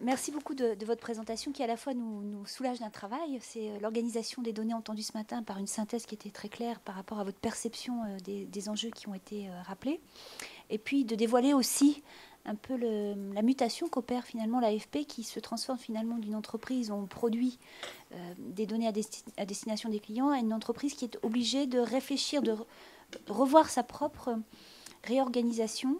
Merci beaucoup de votre présentation qui à la fois nous soulage d'un travail. C'est l'organisation des données entendues ce matin par une synthèse qui était très claire par rapport à votre perception des enjeux qui ont été rappelés. Et puis de dévoiler aussi un peu la mutation qu'opère finalement l'AFP qui se transforme finalement d'une entreprise où on produit des données à destination des clients à une entreprise qui est obligée de réfléchir, de revoir sa propre réorganisation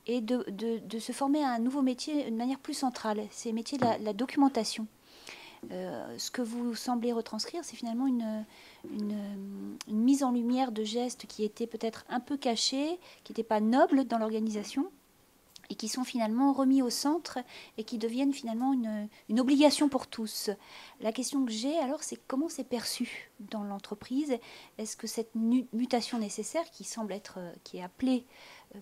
et de se former à un nouveau métier de manière plus centrale. C'est le métier de la documentation. Ce que vous semblez retranscrire, c'est finalement une mise en lumière de gestes qui étaient peut-être un peu cachés, qui n'étaient pas nobles dans l'organisation, et qui sont finalement remis au centre et qui deviennent finalement une obligation pour tous. La question que j'ai alors, c'est comment c'est perçu dans l'entreprise. Est-ce que cette mutation nécessaire, qui semble être, qui est appelée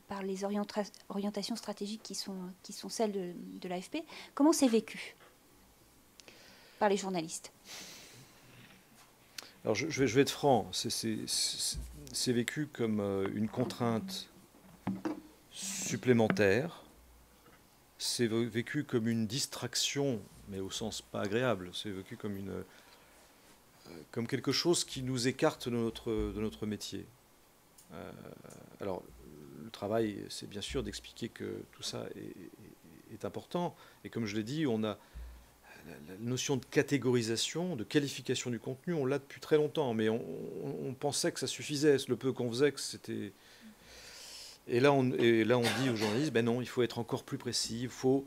par les orientations stratégiques qui sont celles de l'AFP, comment c'est vécu par les journalistes? Alors je vais être franc, c'est vécu comme une contrainte supplémentaire, c'est vécu comme une distraction, mais au sens pas agréable, c'est vécu comme quelque chose qui nous écarte de notre métier. Alors le travail, c'est bien sûr d'expliquer que tout ça est important, et comme je l'ai dit, on a la notion de catégorisation, de qualification du contenu, on l'a depuis très longtemps, mais on pensait que ça suffisait, le peu qu'on faisait, que c'était... Et là, on dit aux journalistes, ben non, il faut être encore plus précis, il faut,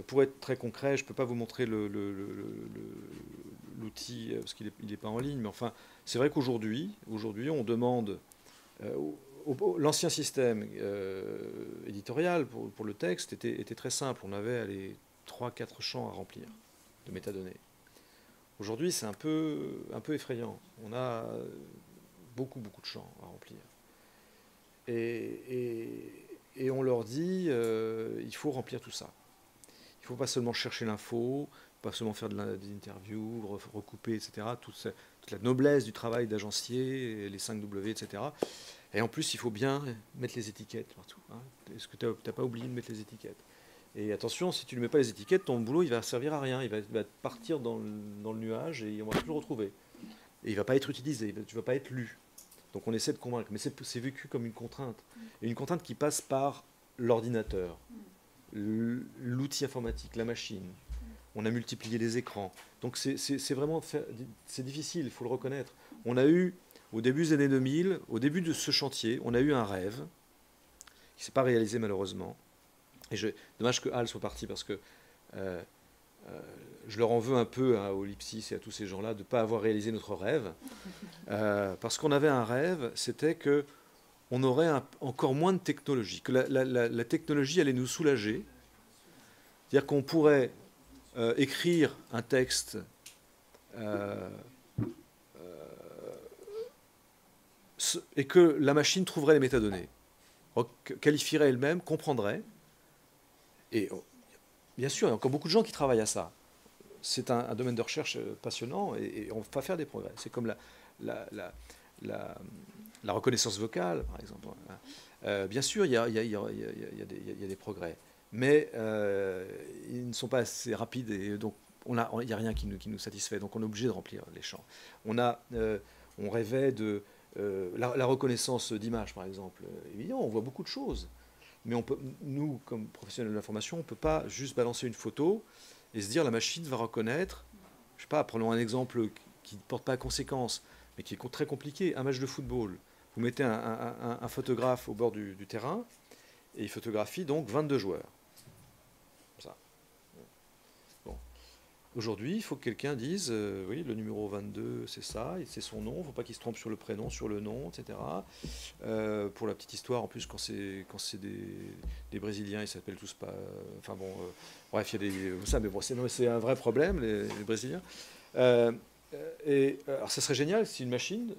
pour être très concret, je ne peux pas vous montrer l'outil, parce qu'il n'est pas en ligne, mais enfin, c'est vrai qu'aujourd'hui, on demande... L'ancien système éditorial pour le texte était très simple, on avait les 3-4 champs à remplir de métadonnées. Aujourd'hui, c'est un peu effrayant. On a beaucoup de champs à remplir. Et on leur dit, il faut remplir tout ça. Il ne faut pas seulement chercher l'info, pas seulement faire des interviews, recouper, etc. Toute la noblesse du travail d'agencier, les 5 W, etc. Et en plus, il faut bien mettre les étiquettes partout. Hein. Est-ce que tu n'as pas oublié de mettre les étiquettes? Et attention, si tu ne mets pas les étiquettes, ton boulot, il va servir à rien. Il va partir dans le nuage et on va plus le retrouver. Et il ne va pas être utilisé, tu ne vas pas être lu. Donc on essaie de convaincre. Mais c'est vécu comme une contrainte. Et une contrainte qui passe par l'ordinateur, l'outil informatique, la machine. On a multiplié les écrans. Donc c'est vraiment... C'est difficile, il faut le reconnaître. On a eu, au début des années 2000, au début de ce chantier, on a eu un rêve qui ne s'est pas réalisé malheureusement. Et dommage que Hal soit parti parce que je leur en veux un peu aux Lipsis et à tous ces gens-là de ne pas avoir réalisé notre rêve. Parce qu'on avait un rêve, c'était que on aurait encore moins de technologie, que la technologie allait nous soulager. C'est-à-dire qu'on pourrait écrire un texte et que la machine trouverait les métadonnées, qualifierait elle-même, comprendrait. Et bien sûr, il y a encore beaucoup de gens qui travaillent à ça. C'est un domaine de recherche passionnant et on va faire des progrès. C'est comme la reconnaissance vocale, par exemple. Bien sûr, il y a des progrès, mais ils ne sont pas assez rapides et donc il n'y a rien qui nous satisfait. Donc on est obligé de remplir les champs. On rêvait de la reconnaissance d'image, par exemple. Évidemment, on voit beaucoup de choses. Mais nous, comme professionnels de l'information, on ne peut pas juste balancer une photo et se dire la machine va reconnaître. Je ne sais pas, prenons un exemple qui ne porte pas à conséquence, mais qui est très compliqué. Un match de football. Vous mettez un photographe au bord du terrain et il photographie donc 22 joueurs. Ça. Bon. Aujourd'hui, il faut que quelqu'un dise oui, le numéro 22, c'est ça, c'est son nom. Il ne faut pas qu'il se trompe sur le prénom, sur le nom, etc. Pour la petite histoire, en plus, quand c'est des Brésiliens, ils s'appellent tous pas. Enfin bon, bref, il y a des. Ça, mais bon, c'est un vrai problème, les Brésiliens. Alors, ça serait génial si une machine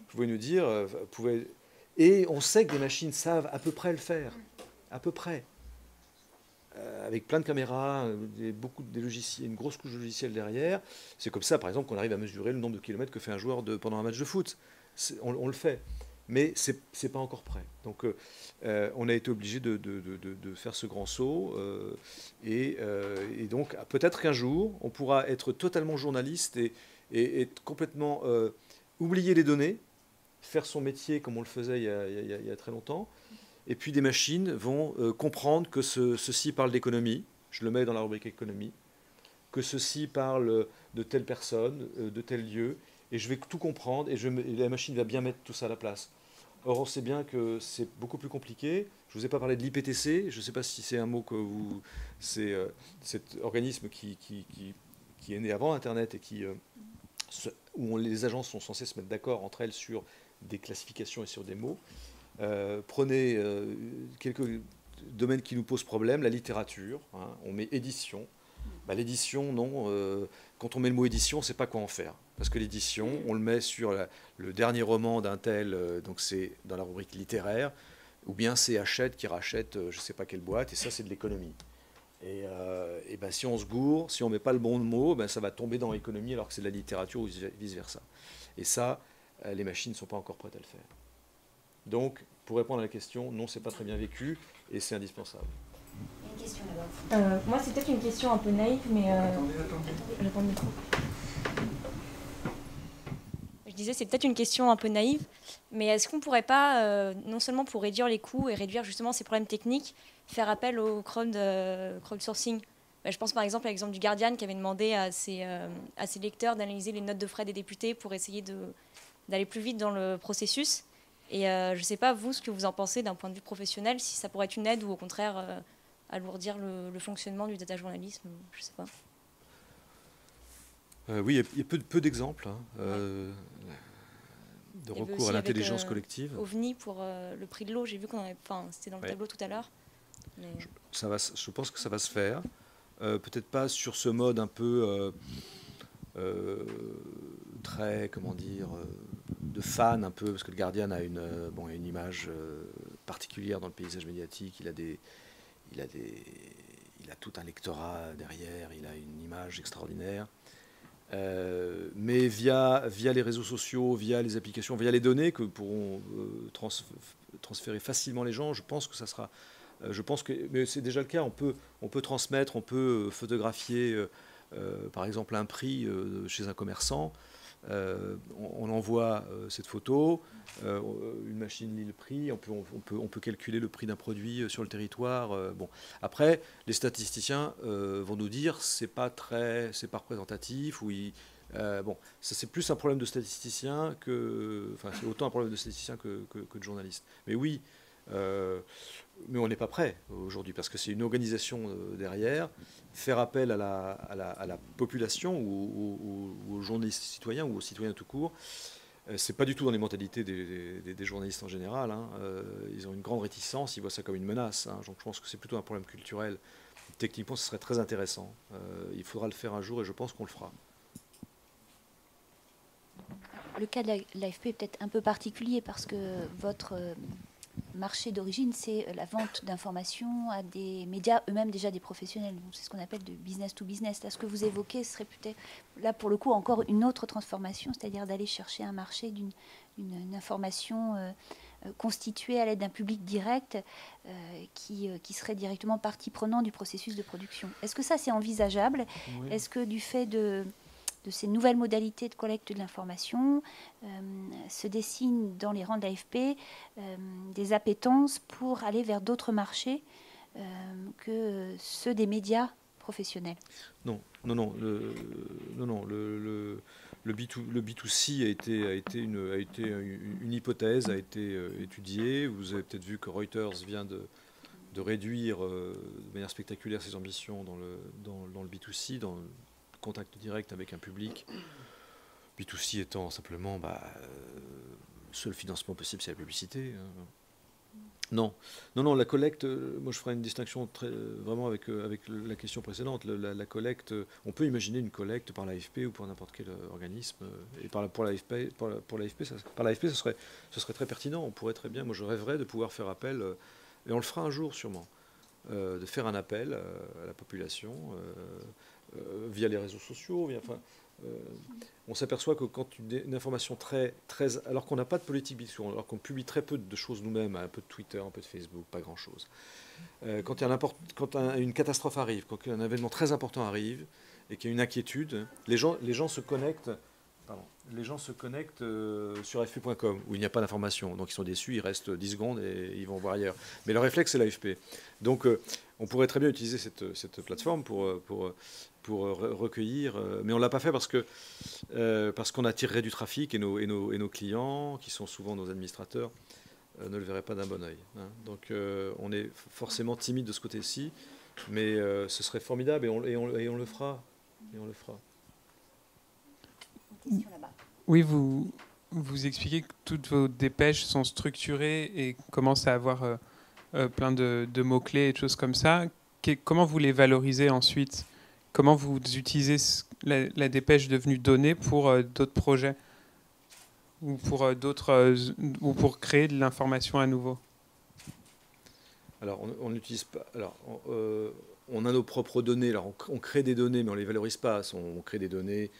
pouvait nous dire. Et on sait que des machines savent à peu près le faire. À peu près. Avec plein de caméras, des logiciels, une grosse couche de logiciels derrière. C'est comme ça, par exemple, qu'on arrive à mesurer le nombre de kilomètres que fait un joueur pendant un match de foot. On le fait. mais c'est pas encore prêt. Donc on a été obligé de faire ce grand saut, et donc peut-être qu'un jour, on pourra être totalement journaliste et complètement oublier les données, faire son métier comme on le faisait il y a très longtemps, et puis des machines vont comprendre que ceci parle d'économie, je le mets dans la rubrique économie, que ceci parle de telle personne, de tel lieu, et je vais tout comprendre, et la machine va bien mettre tout ça à la place. Or, on sait bien que c'est beaucoup plus compliqué. Je ne vous ai pas parlé de l'IPTC, je ne sais pas si c'est un mot que vous... C'est cet organisme qui est né avant Internet et où les agences sont censées se mettre d'accord entre elles sur des classifications et sur des mots. Prenez quelques domaines qui nous posent problème, la littérature, hein, on met édition. Bah, l'édition, non. Quand on met le mot édition, on ne sait pas quoi en faire. Parce que l'édition, on le met sur le dernier roman d'un tel, donc c'est dans la rubrique littéraire, ou bien c'est Hachette qui rachète je ne sais pas quelle boîte, et ça c'est de l'économie. Et ben, si on se gourre, si on ne met pas le bon mot, ben, ça va tomber dans l'économie alors que c'est de la littérature ou vice-versa. Et ça, les machines ne sont pas encore prêtes à le faire. Donc, pour répondre à la question, non, c'est pas très bien vécu et c'est indispensable. Une question là-bas. Moi, c'est peut-être une question un peu naïve, mais... J'attends le micro. Je disais, c'est peut-être une question un peu naïve, mais est-ce qu'on ne pourrait pas, non seulement pour réduire les coûts et réduire justement ces problèmes techniques, faire appel au crowdsourcing? Je pense par exemple à l'exemple du Guardian qui avait demandé à ses lecteurs d'analyser les notes de frais des députés pour essayer d'aller plus vite dans le processus. Et je ne sais pas, vous, ce que vous en pensez d'un point de vue professionnel, si ça pourrait être une aide ou au contraire alourdir le fonctionnement du data journalisme, je ne sais pas. Oui, il y a peu d'exemples de recours à l'intelligence collective. OVNI pour le prix de l'eau, j'ai vu qu'on avait, c'était dans le tableau tout à l'heure. Mais... Je pense que ça va se faire. Peut-être pas sur ce mode un peu très, comment dire, de fan un peu, parce que le Guardian a une image particulière dans le paysage médiatique. Il a tout un lectorat derrière, il a une image extraordinaire. Mais via les réseaux sociaux, via les applications, via les données que pourront transférer facilement les gens, je pense que ça sera... mais c'est déjà le cas, on peut transmettre, on peut photographier par exemple un prix chez un commerçant, on envoie cette photo, une machine lit le prix, on peut calculer le prix d'un produit sur le territoire. Bon. Après, les statisticiens vont nous dire c'est pas représentatif, bon, ça c'est plus un problème de statisticien c'est autant un problème de statisticien que de journaliste. Mais oui. Mais on n'est pas prêt aujourd'hui parce que c'est une organisation derrière. Faire appel à la population ou aux journalistes citoyens ou aux citoyens tout court, c'est pas du tout dans les mentalités des journalistes en général. Hein. Ils ont une grande réticence, ils voient ça comme une menace. Hein. Donc je pense que c'est plutôt un problème culturel. Techniquement, ce serait très intéressant. Il faudra le faire un jour et je pense qu'on le fera. Le cas de l'AFP est peut-être un peu particulier parce que votre marché d'origine, c'est la vente d'informations à des médias eux-mêmes déjà des professionnels. C'est ce qu'on appelle de business to business. Là, ce que vous évoquez serait peut-être, là pour le coup, encore une autre transformation, c'est-à-dire d'aller chercher un marché d'une information constituée à l'aide d'un public direct qui serait directement partie prenante du processus de production. Est-ce que ça, c'est envisageable? Oui. Est-ce que du fait de ces nouvelles modalités de collecte de l'information, se dessinent dans les rangs de l'AFP des appétences pour aller vers d'autres marchés que ceux des médias professionnels? Non. Le B2C a été une hypothèse, a été étudiée. Vous avez peut-être vu que Reuters vient de réduire de manière spectaculaire ses ambitions dans le B2C, dans le contact direct avec un public. B2C étant simplement le seul financement possible, c'est la publicité. Non, la collecte, moi je ferai une distinction vraiment avec la question précédente. La collecte, on peut imaginer une collecte par l'AFP ou par n'importe quel organisme. Et pour l'AFP, ce serait très pertinent. On pourrait très bien, moi je rêverais de pouvoir faire appel, et on le fera un jour sûrement, de faire un appel à la population via les réseaux sociaux, on s'aperçoit que quand une information alors qu'on n'a pas de politique bilan, alors qu'on publie très peu de choses nous-mêmes, un peu de Twitter, un peu de Facebook, pas grand-chose. Quand une catastrophe arrive, quand un événement très important arrive, et qu'il y a une inquiétude, les gens se connectent. Les gens se connectent sur fp.com où il n'y a pas d'information. Donc ils sont déçus, ils restent 10 secondes et ils vont voir ailleurs. Mais le réflexe, c'est l'AFP. Donc on pourrait très bien utiliser cette plateforme pour recueillir. Mais on ne l'a pas fait parce qu'on attirerait du trafic et nos clients, qui sont souvent nos administrateurs, ne le verraient pas d'un bon oeil. Hein. Donc on est forcément timide de ce côté-ci. Mais ce serait formidable et on le fera. Et on le fera. Oui, vous expliquez que toutes vos dépêches sont structurées et commencent à avoir plein de mots-clés et de choses comme ça. Comment vous les valorisez ensuite? Comment vous utilisez la dépêche devenue donnée pour d'autres projets ou ou pour créer de l'information à nouveau? Alors, on n'utilise pas. Alors, on a nos propres données. Alors, on crée des données, mais on ne les valorise pas. On crée des données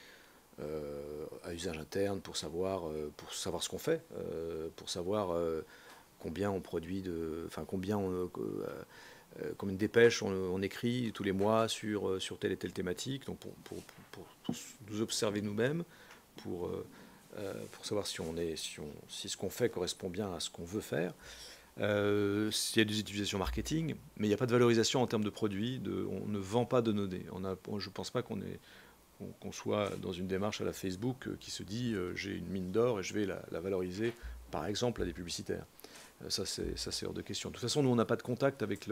à usage interne pour savoir ce qu'on fait, pour savoir combien on produit combien de dépêches on écrit tous les mois sur telle et telle thématique. Donc, pour nous observer nous-mêmes, pour savoir si ce qu'on fait correspond bien à ce qu'on veut faire. S'il y a des utilisations marketing, mais il n'y a pas de valorisation en termes de produits. On ne vend pas de données. Je ne pense pas qu'on soit dans une démarche à la Facebook qui se dit j'ai une mine d'or et je vais la valoriser, par exemple, à des publicitaires. Ça, c'est hors de question. De toute façon, nous, on n'a pas de contact avec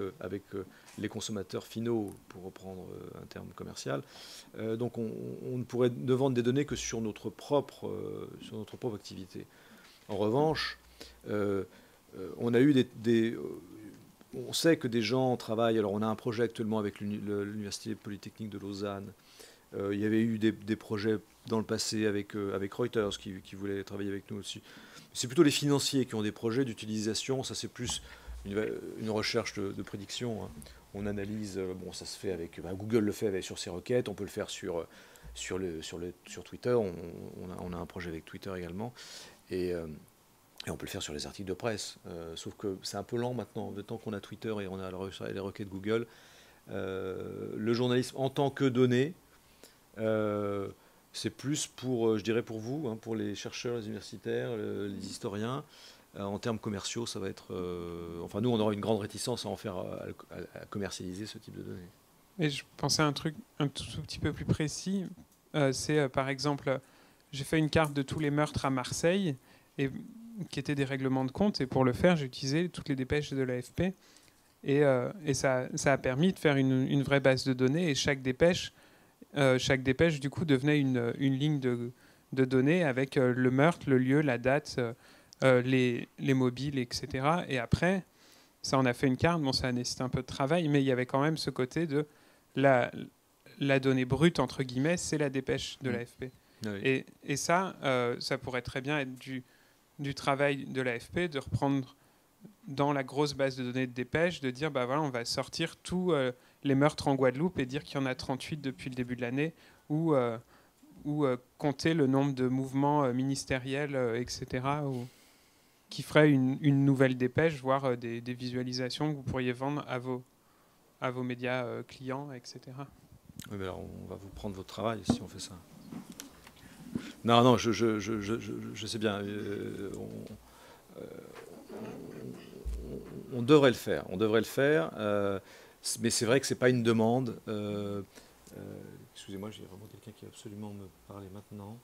les consommateurs finaux, pour reprendre un terme commercial. Donc, on ne pourrait ne vendre des données que sur notre propre activité. En revanche, on a eu on sait que des gens travaillent. Alors, on a un projet actuellement avec l'Université Polytechnique de Lausanne. Il y avait eu des projets dans le passé avec Reuters qui voulaient travailler avec nous aussi. C'est plutôt les financiers qui ont des projets d'utilisation. Ça, c'est plus une recherche de prédiction. Hein. On analyse. Ça se fait avec. Google le fait sur ses requêtes. On peut le faire sur Twitter. On a un projet avec Twitter également. Et on peut le faire sur les articles de presse. Sauf que c'est un peu lent maintenant. De temps qu'on a Twitter et on a les requêtes Google, le journalisme en tant que donnée, c'est plus pour, je dirais pour vous, hein, pour les chercheurs, les universitaires, les historiens. En termes commerciaux, ça va être... nous, on aura une grande réticence à en faire, à commercialiser ce type de données. Et je pensais à un truc un tout petit peu plus précis. C'est par exemple, j'ai fait une carte de tous les meurtres à Marseille, qui étaient des règlements de compte. Et pour le faire, j'ai utilisé toutes les dépêches de l'AFP. Et ça a permis de faire une vraie base de données. Et chaque dépêche, du coup, devenait une ligne de données avec le meurtre, le lieu, la date, les mobiles, etc. Et après, ça, on a fait une carte. Bon, ça a nécessité un peu de travail, mais il y avait quand même ce côté de la donnée brute, entre guillemets, c'est la dépêche de l'AFP. Oui. Et ça pourrait très bien être du travail de l'AFP, de reprendre dans la grosse base de données de dépêche, de dire, on va sortir tous les meurtres en Guadeloupe et dire qu'il y en a 38 depuis le début de l'année, ou compter le nombre de mouvements ministériels, etc., qui ferait une nouvelle dépêche, voire des visualisations que vous pourriez vendre à vos médias clients, etc. Oui, mais alors on va vous prendre votre travail si on fait ça. Non, je sais bien. On devrait le faire. Mais c'est vrai que c'est pas une demande. Excusez-moi, j'ai vraiment quelqu'un qui va absolument me parler maintenant.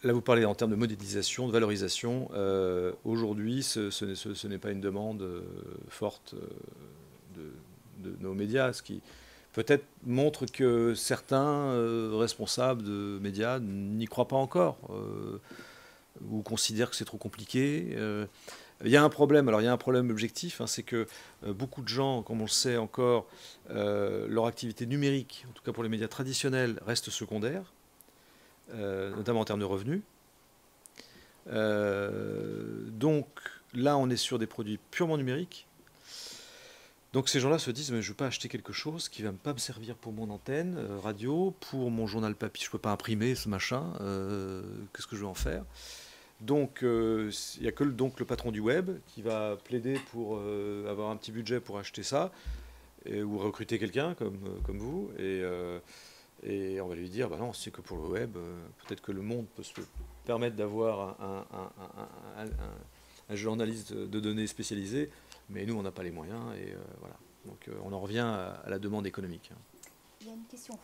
Là, vous parlez en termes de modélisation, de valorisation. Aujourd'hui, ce n'est pas une demande forte de nos médias, ce qui peut-être montre que certains responsables de médias n'y croient pas encore ou considèrent que c'est trop compliqué. Il y a un problème. Alors, il y a un problème objectif, hein, c'est que beaucoup de gens, comme on le sait encore, leur activité numérique, en tout cas pour les médias traditionnels, reste secondaire, notamment en termes de revenus. Donc là, on est sur des produits purement numériques. Donc ces gens-là se disent, mais je ne veux pas acheter quelque chose qui ne va pas me servir pour mon antenne radio, pour mon journal papier, je ne peux pas imprimer ce machin, qu'est-ce que je vais en faire? Donc il n'y a que donc, le patron du web qui va plaider pour avoir un petit budget pour acheter ça, ou recruter quelqu'un comme vous, et on va lui dire, bah non, c'est que pour le web, peut-être que le monde peut se permettre d'avoir un journaliste de données spécialisé, mais nous, on n'a pas les moyens, et voilà. Donc on en revient à la demande économique. Il y a une question.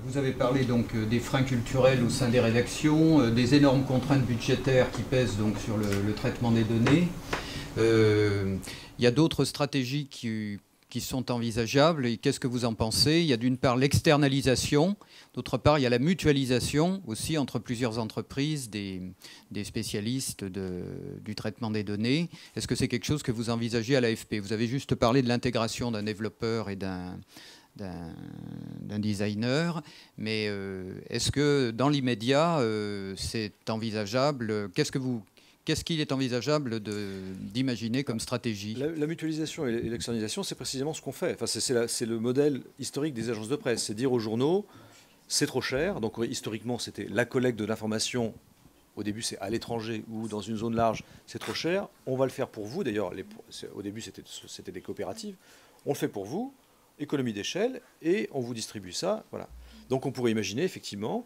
Vous avez parlé donc des freins culturels au sein des rédactions, des énormes contraintes budgétaires qui pèsent donc sur le traitement des données. Il y a d'autres stratégies qui sont envisageables, et qu'est-ce que vous en pensez? Il y a d'une part l'externalisation, d'autre part il y a la mutualisation aussi entre plusieurs entreprises, des spécialistes du traitement des données. Est-ce que c'est quelque chose que vous envisagez à l'AFP? Vous avez juste parlé de l'intégration d'un développeur et d'un designer, mais est-ce que dans l'immédiat c'est envisageable? Qu'est-ce qu'il est envisageable d'imaginer comme stratégie? La mutualisation et l'externalisation, c'est précisément ce qu'on fait. Enfin, c'est le modèle historique des agences de presse. C'est dire aux journaux, c'est trop cher. Donc historiquement, c'était la collecte de l'information. Au début, c'est à l'étranger ou dans une zone large, c'est trop cher. On va le faire pour vous. D'ailleurs, au début, c'était des coopératives. On le fait pour vous, économie d'échelle, et on vous distribue ça. Voilà. Donc on pourrait imaginer effectivement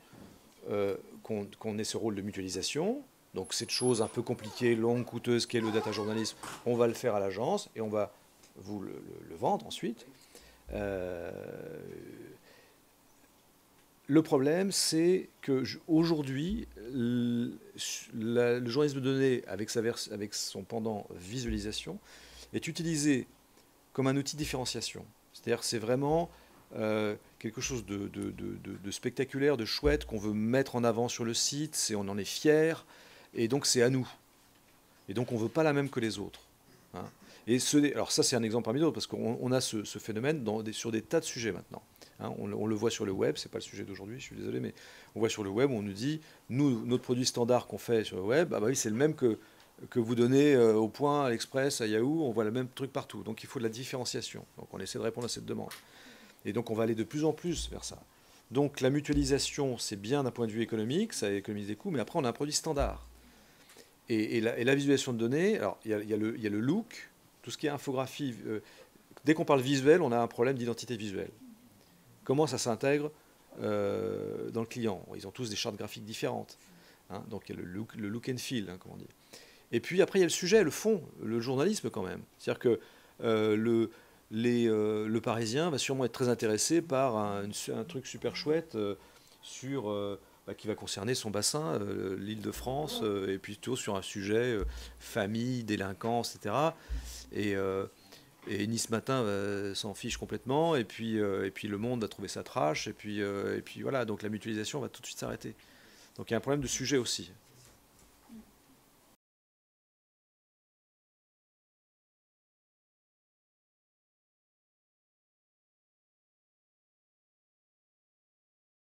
qu'on ait ce rôle de mutualisation. Donc cette chose un peu compliquée, longue, coûteuse qu'est le data journalisme, on va le faire à l'agence et on va vous le vendre ensuite. Le problème, c'est qu'aujourd'hui, le journalisme de données, avec son pendant visualisation, est utilisé comme un outil de différenciation. C'est-à-dire que c'est vraiment quelque chose de spectaculaire, de chouette, qu'on veut mettre en avant sur le site, on en est fier. Et donc c'est à nous. Et donc on ne veut pas la même que les autres. Hein. Alors ça c'est un exemple parmi d'autres, parce qu'on a ce phénomène sur des tas de sujets maintenant. Hein. On le voit sur le web, ce n'est pas le sujet d'aujourd'hui, je suis désolé, mais on voit sur le web, on nous dit, nous, notre produit standard qu'on fait sur le web, ah bah oui, c'est le même que vous donnez au Point, à l'Express, à Yahoo, on voit le même truc partout. Donc il faut de la différenciation. Donc on essaie de répondre à cette demande. Et donc on va aller de plus en plus vers ça. Donc la mutualisation, c'est bien d'un point de vue économique, ça économise des coûts, mais après on a un produit standard. Et la visualisation de données, alors il y a le look, tout ce qui est infographie. Dès qu'on parle visuel, on a un problème d'identité visuelle. Comment ça s'intègre dans le client? Ils ont tous des chartes graphiques différentes. Hein, donc il y a le look and feel, hein, comme on dit. Et puis après il y a le sujet, le fond, le journalisme quand même. C'est-à-dire que le Parisien va sûrement être très intéressé par un truc super chouette qui va concerner son bassin, l'Île-de-France, et puis plutôt sur un sujet famille, délinquance, etc. Et Nice Matin s'en fiche complètement, et puis Le Monde va trouver ça trash, et puis voilà, donc la mutualisation va tout de suite s'arrêter. Donc il y a un problème de sujet aussi.